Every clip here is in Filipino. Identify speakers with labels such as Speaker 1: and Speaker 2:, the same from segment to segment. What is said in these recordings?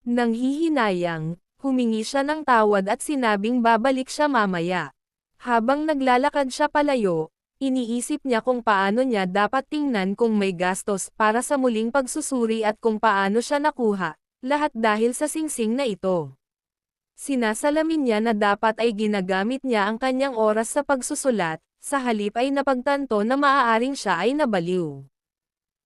Speaker 1: Nanghihinayang, humingi siya ng tawad at sinabing babalik siya mamaya. Habang naglalakad siya palayo, iniisip niya kung paano niya dapat tingnan kung may gastos para sa muling pagsusuri at kung paano siya nakuha, lahat dahil sa singsing na ito. Sinasalamin niya na dapat ay ginagamit niya ang kanyang oras sa pagsusulat, sa halip ay napagtanto na maaaring siya ay nabaliw.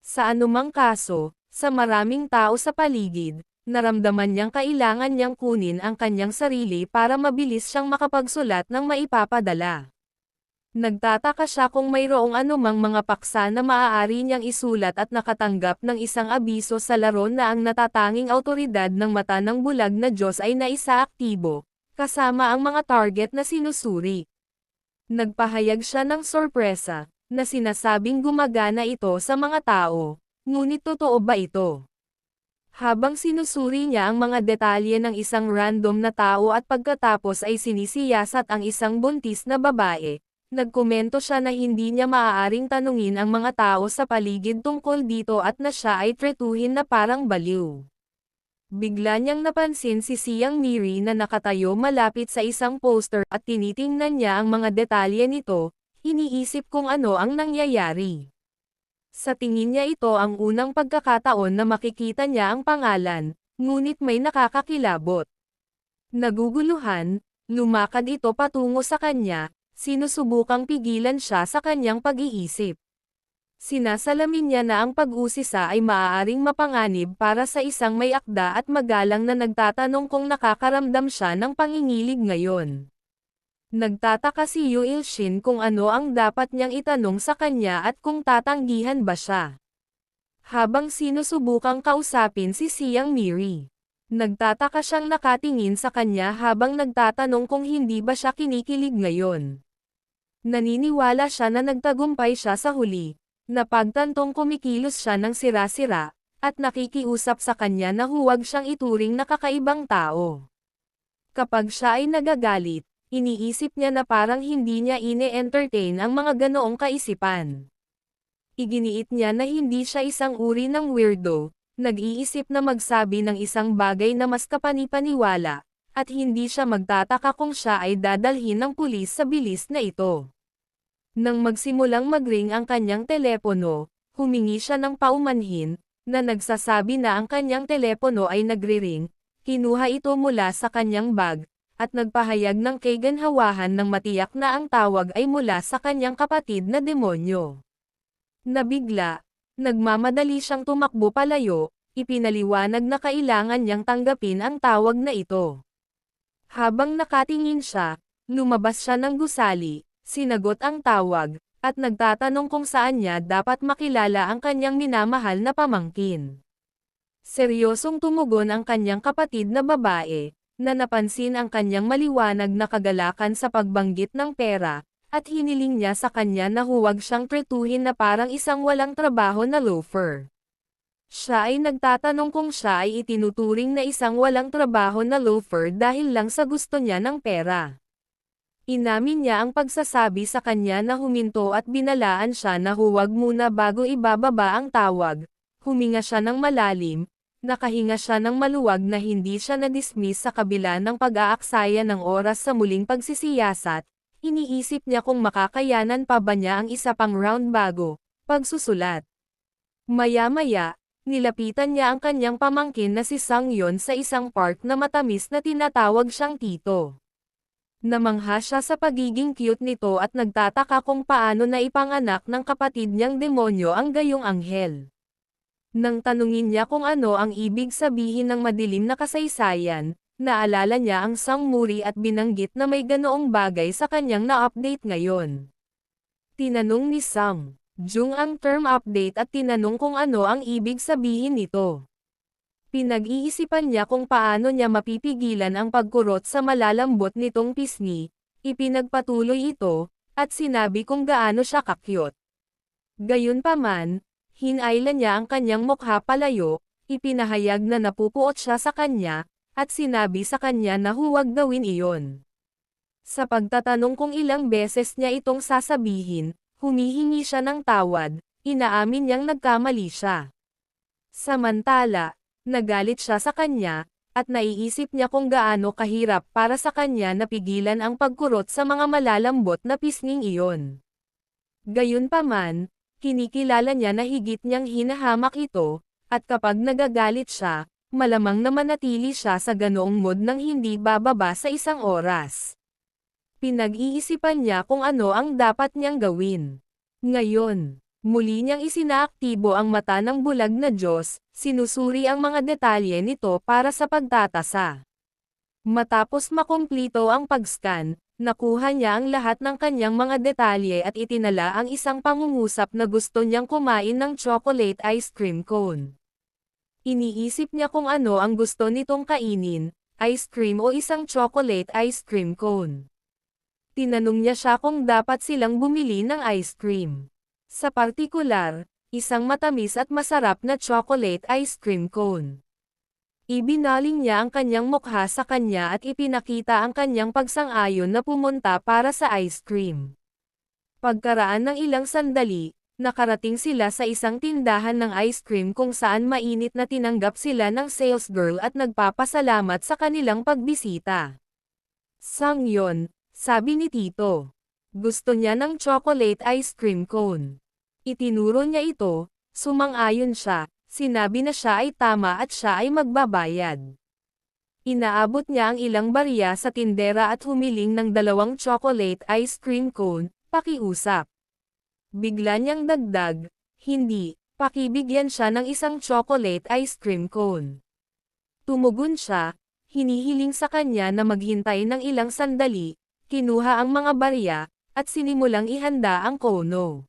Speaker 1: Sa anumang kaso, sa maraming tao sa paligid, naramdaman niyang kailangan niyang kunin ang kanyang sarili para mabilis siyang makapagsulat ng maipapadala. Nagtataka siya kung mayroong anumang mga paksa na maaari niyang isulat at nakatanggap ng isang abiso sa laro na ang natatanging awtoridad ng mata ng bulag na Diyos ay naisaaktibo, kasama ang mga target na sinusuri. Nagpahayag siya ng sorpresa, na sinasabing gumagana ito sa mga tao, ngunit totoo ba ito? Habang sinusuri niya ang mga detalye ng isang random na tao at pagkatapos ay sinisiyasat ang isang buntis na babae, nagkomento siya na hindi niya maaaring tanungin ang mga tao sa paligid tungkol dito at na siya ay tretuhin na parang baliw. Bigla niyang napansin si Siang Miri na nakatayo malapit sa isang poster at tinitingnan niya ang mga detalye nito, iniisip kung ano ang nangyayari. Sa tingin niya ito ang unang pagkakataon na makikita niya ang pangalan, ngunit may nakakakilabot. Naguguluhan, lumakad ito patungo sa kanya, sinusubukang pigilan siya sa kanyang pag-iisip. Sinasalamin niya na ang pag-usisa ay maaaring mapanganib para sa isang may akda at magalang na nagtatanong kung nakakaramdam siya ng pangingilig ngayon. Nagtataka si Yu Il-shin kung ano ang dapat niyang itanong sa kanya at kung tatanggihan ba siya. Habang sinusubukang kausapin si Siang Miri, nagtataka siyang nakatingin sa kanya habang nagtatanong kung hindi ba siya kinikilig ngayon. Naniniwala siya na nagtagumpay siya sa huli, na pagtantong kumikilos siya ng sira-sira, at nakikiusap sa kanya na huwag siyang ituring na kakaibang tao. Kapag siya ay nagagalit, iniisip niya na parang hindi niya ine-entertain ang mga ganoong kaisipan. Iginiit niya na hindi siya isang uri ng weirdo, nag-iisip na magsabi ng isang bagay na mas kapani-paniwala, at hindi siya magtataka kung siya ay dadalhin ng pulis sa bilis na ito. Nang magsimulang magring ang kanyang telepono, humingi siya ng paumanhin, na nagsasabi na ang kanyang telepono ay nagriring, kinuha ito mula sa kanyang bag, at nagpahayag ng kaganhawahan ng matiyak na ang tawag ay mula sa kanyang kapatid na demonyo. Nabigla, nagmamadali siyang tumakbo palayo, ipinaliwanag na kailangan niyang tanggapin ang tawag na ito. Habang nakatingin siya, lumabas siya ng gusali, sinagot ang tawag, at nagtatanong kung saan niya dapat makilala ang kanyang minamahal na pamangkin. Seryosong tumugon ang kanyang kapatid na babae, na napansin ang kanyang maliwanag na kagalakan sa pagbanggit ng pera, at hiniling niya sa kanya na huwag siyang tretuhin na parang isang walang trabaho na loafer. Siya ay nagtatanong kung siya ay itinuturing na isang walang trabaho na loafer dahil lang sa gusto niya ng pera. Inamin niya ang pagsasabi sa kanya na huminto at binalaan siya na huwag muna bago ibababa ang tawag. Huminga siya ng malalim, nakahinga siya ng maluwag na hindi siya na-dismiss sa kabila ng pag-aaksaya ng oras sa muling pagsisiyasat, iniisip niya kung makakayanan pa ba niya ang isa pang round bago pagsusulat. Maya-maya, nilapitan niya ang kanyang pamangkin na si Sang-yeon sa isang park na matamis na tinatawag siyang tito. Namangha siya sa pagiging cute nito at nagtataka kung paano na ipanganak ng kapatid niyang demonyo ang gayong anghel. Nang tanungin niya kung ano ang ibig sabihin ng madilim na kasaysayan, naalala niya ang Sangmuri at binanggit na may ganoong bagay sa kanyang na-update ngayon. Tinanong ni Sang Jung ang term update at tinanong kung ano ang ibig sabihin nito. Pinag-iisipan niya kung paano niya mapipigilan ang pagkurot sa malalambot nitong pisngi, ipinagpatuloy ito, at sinabi kung gaano siya kakyot. Gayunpaman, hinayla niya ang kanyang mukha palayo, ipinahayag na napupuot siya sa kanya, at sinabi sa kanya na huwag gawin iyon. Sa pagtatanong kung ilang beses niya itong sasabihin, humihingi siya ng tawad, inaamin niyang nagkamali siya. Samantala, nagalit siya sa kanya, at naiisip niya kung gaano kahirap para sa kanya na pigilan ang pagkurot sa mga malalambot na pisnging iyon. Gayunpaman, kinikilala niya na higit niyang hinahamak ito, at kapag nagagalit siya, malamang na manatili siya sa ganoong mood nang hindi bababa sa 1 oras. Pinag-iisipan niya kung ano ang dapat niyang gawin. Ngayon, muli niyang isinaaktibo ang mata ng bulag na Diyos, sinusuri ang mga detalye nito para sa pagtatasa. Matapos makumplito ang pag-scan, nakuha niya ang lahat ng kanyang mga detalye at itinala ang isang pangungusap na gusto niyang kumain ng chocolate ice cream cone. Iniisip niya kung ano ang gusto nitong kainin, ice cream o isang chocolate ice cream cone. Tinanong niya siya kung dapat silang bumili ng ice cream. Sa partikular, isang matamis at masarap na chocolate ice cream cone. Ibinaling niya ang kanyang mukha sa kanya at ipinakita ang kanyang pagsang-ayon na pumunta para sa ice cream. Pagkaraan ng ilang sandali, nakarating sila sa isang tindahan ng ice cream kung saan mainit na tinanggap sila ng sales girl at nagpapasalamat sa kanilang pagbisita. Sangyon, sabi ni Tito. Gusto niya ng chocolate ice cream cone. Itinuro niya ito, sumang-ayon siya, sinabi na siya ay tama at siya ay magbabayad. Inaabot niya ang ilang barya sa tindera at humiling ng 2 chocolate ice cream cone, pakiusap. Bigla niyang dagdag, hindi, pakibigyan siya ng isang chocolate ice cream cone. Tumugon siya, hinihiling sa kanya na maghintay ng ilang sandali, kinuha ang mga barya, at sinimulang ihanda ang kono.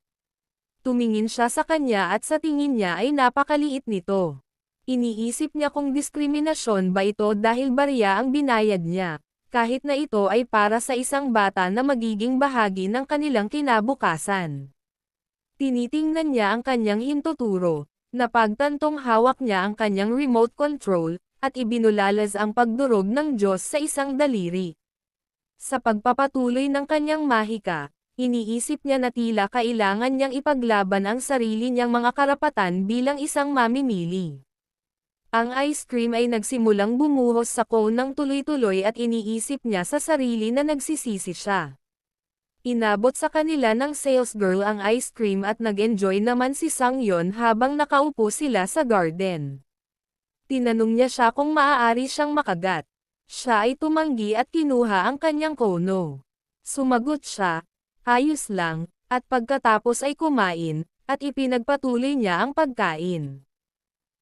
Speaker 1: Tumingin siya sa kanya at sa tingin niya ay napakaliit nito. Iniisip niya kung diskriminasyon ba ito dahil barya ang binayad niya, kahit na ito ay para sa isang bata na magiging bahagi ng kanilang kinabukasan. Tinitingnan niya ang kanyang hintuturo, napagtantong hawak niya ang kanyang remote control, at ibinulalas ang pagdurog ng Diyos sa isang daliri. Sa pagpapatuloy ng kanyang mahika, iniisip niya na tila kailangan niyang ipaglaban ang sarili niyang mga karapatan bilang isang mamimili. Ang ice cream ay nagsimulang bumuhos sa cone ng tuloy-tuloy at iniisip niya sa sarili na nagsisisi siya. Inabot sa kanila ng sales girl ang ice cream at nag-enjoy naman si Sangyon habang nakaupo sila sa garden. Tinanong niya siya kung maaari siyang makagat. Siya ay tumanggi at kinuha ang kanyang kono. Sumagot siya, ayos lang, at pagkatapos ay kumain, at ipinagpatuloy niya ang pagkain.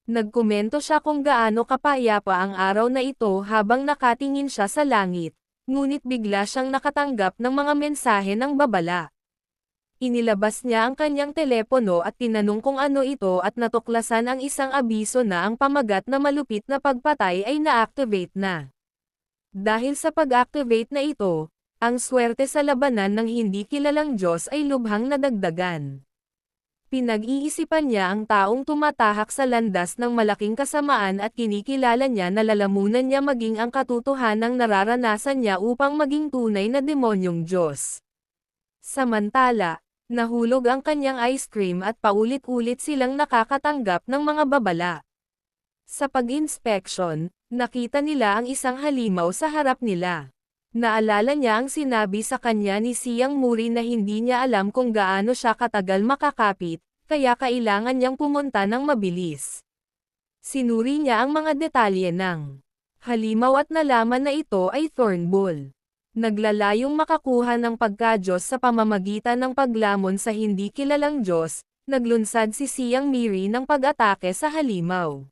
Speaker 1: Nagkomento siya kung gaano kapayapa ang araw na ito habang nakatingin siya sa langit, ngunit bigla siyang nakatanggap ng mga mensahe ng babala. Inilabas niya ang kanyang telepono at tinanong kung ano ito at natuklasan ang isang abiso na ang pamagat na malupit na pagpatay ay na-activate na. Dahil sa pag-activate na ito, ang swerte sa labanan ng hindi kilalang Diyos ay lubhang nadagdagan. Pinag-iisipan niya ang taong tumatahak sa landas ng malaking kasamaan at kinikilala niya na lalamunan niya maging ang katotohanang nararanasan niya upang maging tunay na demonyong Diyos. Samantala, nahulog ang kanyang ice cream at paulit-ulit silang nakakatanggap ng mga babala. Sa pag-inspeksyon, nakita nila ang isang halimaw sa harap nila. Naalala niya ang sinabi sa kanya ni Siyang Muri na hindi niya alam kung gaano siya katagal makakapit, kaya kailangan niyang pumunta ng mabilis. Sinuri niya ang mga detalye ng halimaw at nalaman na ito ay thornbull. Naglalayong makakuha ng pagka-Diyos sa pamamagitan ng paglamon sa hindi kilalang Diyos, naglunsad si Siyang Miri ng pag-atake sa halimaw.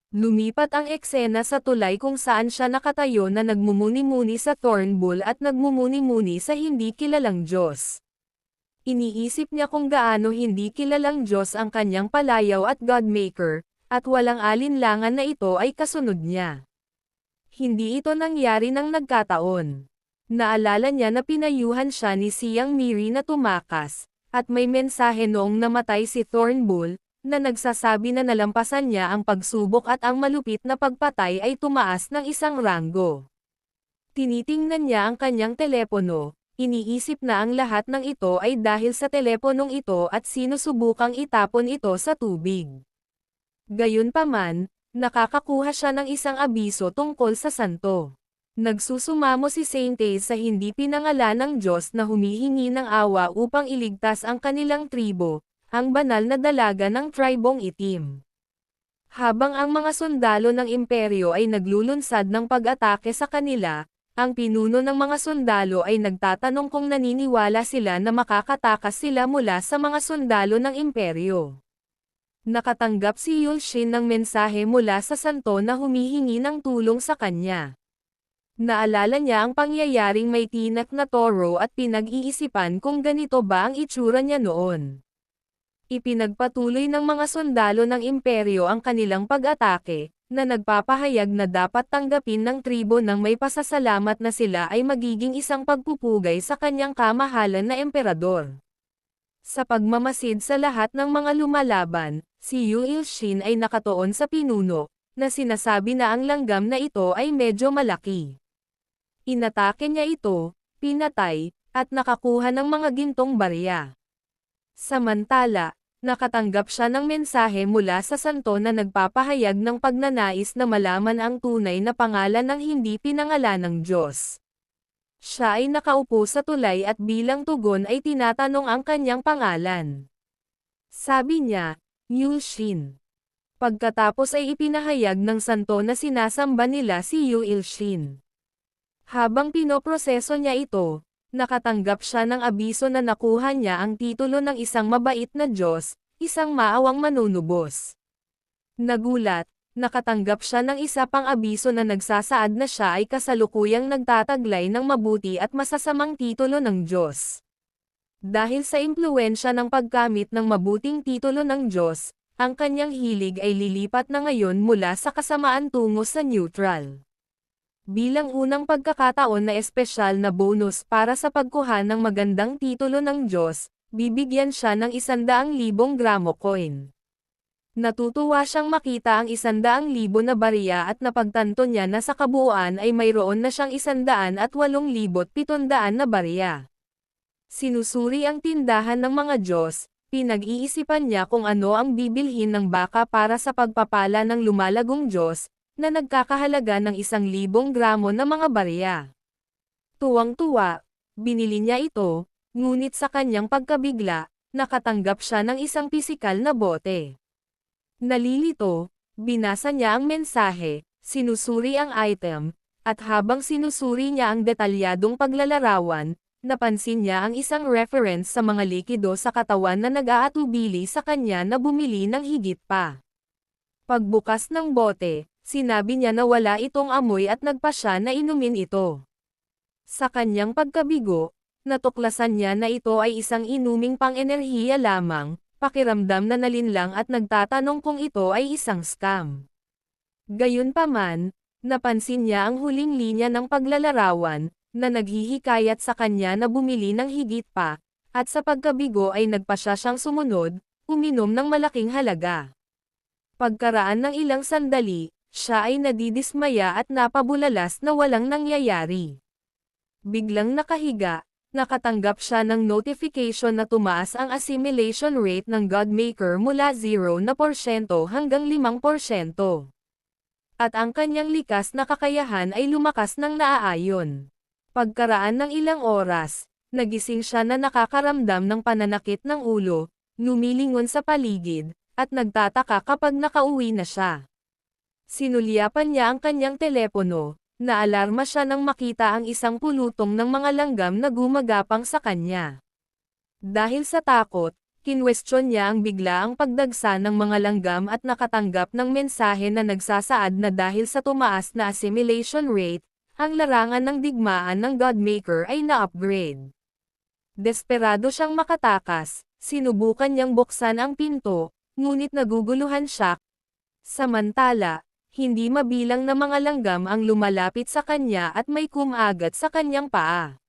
Speaker 1: Lumipat ang eksena sa tulay kung saan siya nakatayo na nagmumuni-muni sa thornbull at nagmumuni-muni sa hindi kilalang Diyos. Iniisip niya kung gaano hindi kilalang Diyos ang kanyang palayaw at Godmaker, at walang alinlangan na ito ay kasunod niya. Hindi ito nangyari ng nagkataon. Naalala niya na pinayuhan siya ni Siyang Miri na tumakas, at may mensahe noong namatay si Thornbull, na nagsasabi na nalampasan niya ang pagsubok at ang malupit na pagpatay ay tumaas ng isang ranggo. Tinitingnan niya ang kanyang telepono, iniisip na ang lahat ng ito ay dahil sa teleponong ito at sinusubukang itapon ito sa tubig. Gayunpaman, nakakakuha siya ng isang abiso tungkol sa santo. Nagsusumamo si Sainte sa hindi pinangalan ng Diyos na humihingi ng awa upang iligtas ang kanilang tribo, ang banal na dalaga ng tribong itim. Habang ang mga sundalo ng imperyo ay naglulunsad ng pag-atake sa kanila, ang pinuno ng mga sundalo ay nagtatanong kung naniniwala sila na makakatakas sila mula sa mga sundalo ng imperyo. Nakatanggap si Yulshin ng mensahe mula sa santo na humihingi ng tulong sa kanya. Naalala niya ang pangyayaring may tinak na toro at pinag-iisipan kung ganito ba ang itsura niya noon. Ipinagpatuloy ng mga sundalo ng imperyo ang kanilang pag-atake, na nagpapahayag na dapat tanggapin ng tribo ng may pasasalamat na sila ay magiging isang pagpupugay sa kanyang kamahalan na emperador. Sa pagmamasid sa lahat ng mga lumalaban, si Yulshin ay nakatuon sa pinuno, na sinasabi na ang langgam na ito ay medyo malaki. Inatake niya ito, pinatay, at nakakuha ng mga gintong barya. Samantala, nakatanggap siya ng mensahe mula sa santo na nagpapahayag ng pagnanais na malaman ang tunay na pangalan ng hindi pinangalan ng Diyos. Siya ay nakaupo sa tulay at bilang tugon ay tinatanong ang kanyang pangalan. Sabi niya, Yulshin. Pagkatapos ay ipinahayag ng santo na sinasamba nila si Yulshin. Habang pinoproseso niya ito, nakatanggap siya ng abiso na nakuha niya ang titulo ng isang mabait na Diyos, isang maawang manunubos. Nagulat, nakatanggap siya ng isa pang abiso na nagsasaad na siya ay kasalukuyang nagtataglay ng mabuti at masasamang titulo ng Diyos. Dahil sa impluwensya ng paggamit ng mabuting titulo ng Diyos, ang kanyang hilig ay lilipat na ngayon mula sa kasamaan tungo sa neutral. Bilang unang pagkakataon na espesyal na bonus para sa pagkuha ng magandang titulo ng Diyos, bibigyan siya ng 100,000 gramo coin. Natutuwa siyang makita ang 100,000 na barya at napagtanto niya na sa kabuuan ay mayroon na siyang 108,700 na barya. Sinusuri ang tindahan ng mga Diyos, pinag-iisipan niya kung ano ang bibilhin ng baka para sa pagpapala ng lumalagong Diyos, na nagkakahalaga ng 1,000 gramo na mga barya. Tuwang-tuwa, binili niya ito, ngunit sa kanyang pagkabigla, nakatanggap siya ng isang pisikal na bote. Nalilito, binasa niya ang mensahe, sinusuri ang item, at habang sinusuri niya ang detalyadong paglalarawan, napansin niya ang isang reference sa mga likido sa katawan na nag-aatubili sa kanya na bumili ng higit pa. Pagbukas ng bote, sinabi niya na wala itong amoy at nagpa siya na inumin ito. Sa kanyang pagkabigo, natuklasan niya na ito ay isang inuming pang-enerhiya lamang, pakiramdam na nalinlang at nagtatanong kung ito ay isang scam. Gayunpaman, napansin niya ang huling linya ng paglalarawan, na naghihikayat sa kanya na bumili ng higit pa, at sa pagkabigo ay nagpa siya siyang sumunod, uminom ng malaking halaga. Pagkaraan ng ilang sandali, siya ay nadidismaya at napabulalas na walang nangyayari. Biglang nakahiga, nakatanggap siya ng notification na tumaas ang assimilation rate ng Godmaker mula 0% hanggang 5%. At ang kanyang likas na kakayahan ay lumakas ng naaayon. Pagkaraan ng ilang oras, nagising siya na nakakaramdam ng pananakit ng ulo, lumilingon sa paligid, at nagtataka kapag nakauwi na siya. Sinulyapan niya ang kanyang telepono, naalarma siya nang makita ang isang pulutong ng mga langgam na gumagapang sa kanya. Dahil sa takot, kinwestiyon niya ang biglaang pagdagsa ng mga langgam at nakatanggap ng mensahe na nagsasaad na dahil sa tumaas na assimilation rate, ang larangan ng digmaan ng Godmaker ay na-upgrade. Desperado siyang makatakas, sinubukan niyang buksan ang pinto, ngunit naguguluhan siya. Samantala, hindi mabilang na mga langgam ang lumalapit sa kanya at may kumagat sa kanyang paa.